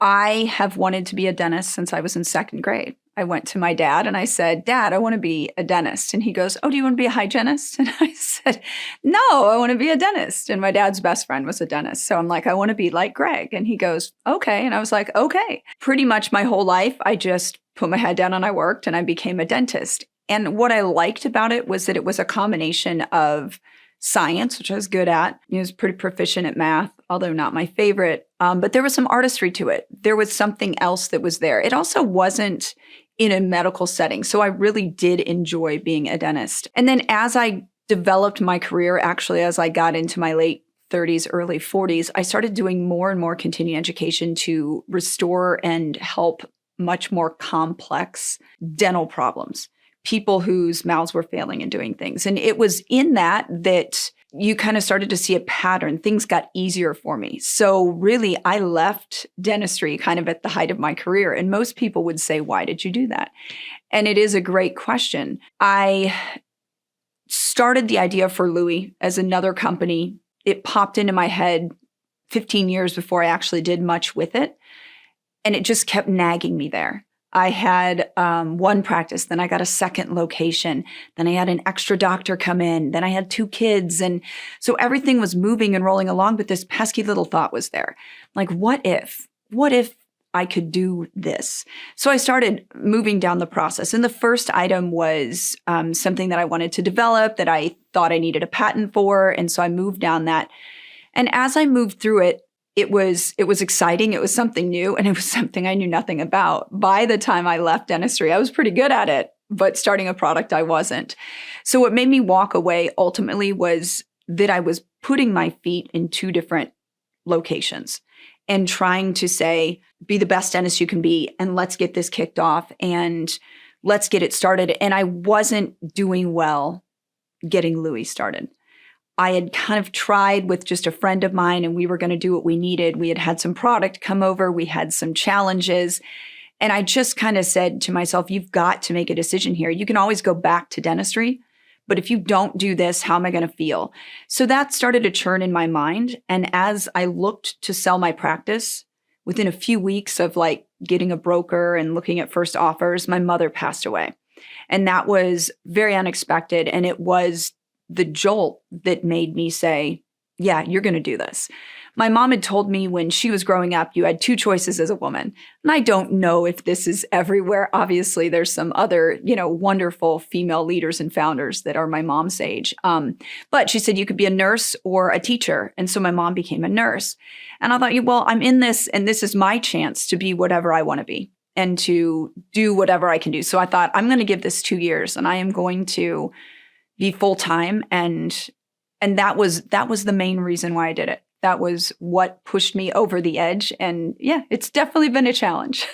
I have wanted to be a dentist since I was in second grade. I went to my dad and I said, Dad, I want to be a dentist. And he goes, Oh, do you want to be a hygienist? And I said, No, I want to be a dentist. And my dad's best friend was a dentist. So I'm like, I want to be like Greg. And he goes, Okay. And I was like, Okay. Pretty much my whole life, I just put my head down and I worked and I became a dentist. And what I liked about it was that it was a combination of science, which I was good at. I was pretty proficient at math, although not my favorite. But there was some artistry to it. There was something else that was there. It also wasn't in a medical setting. So I really did enjoy being a dentist. And then as I developed my career, actually, as I got into my late 30s, early 40s, I started doing more and more continuing education to restore and help much more complex dental problems, people whose mouths were failing and doing things. And it was in that you kind of started to see a pattern. Things got easier for me. So really, I left dentistry kind of at the height of my career. And most people would say, why did you do that? And it is a great question. I started the idea for Lewie as another company. It popped into my head 15 years before I actually did much with it. And it just kept nagging me there. I had one practice, then I got a second location, then I had an extra doctor come in, then I had 2 kids. And so everything was moving and rolling along, but this pesky little thought was there. Like, what if I could do this? So I started moving down the process. And the first item was something that I wanted to develop that I thought I needed a patent for. And so I moved down that. And as I moved through it, it was exciting. It was something new, and it was something I knew nothing about. By the time I left dentistry, I was pretty good at it, but starting a product, I wasn't. So what made me walk away ultimately was that I was putting my feet in 2 different locations and trying to say, be the best dentist you can be, and let's get this kicked off, and let's get it started. And I wasn't doing well getting Lewie started. I had kind of tried with just a friend of mine, and we were going to do what we needed. We had some product come over. We had some challenges. And I just kind of said to myself, you've got to make a decision here. You can always go back to dentistry, but if you don't do this, how am I going to feel? So that started to churn in my mind. And as I looked to sell my practice, within a few weeks of like getting a broker and looking at first offers, my mother passed away. And that was very unexpected. And it was the jolt that made me say, yeah, you're going to do this. My mom had told me when she was growing up, you had 2 choices as a woman. And I don't know if this is everywhere. Obviously, there's some other, wonderful female leaders and founders that are my mom's age. But she said you could be a nurse or a teacher. And so my mom became a nurse. And I thought, well, I'm in this, and this is my chance to be whatever I want to be and to do whatever I can do. So I thought, I'm going to give this 2 years, and I am going to be full-time. And that was the main reason why I did it. That was what pushed me over the edge. And yeah, it's definitely been a challenge.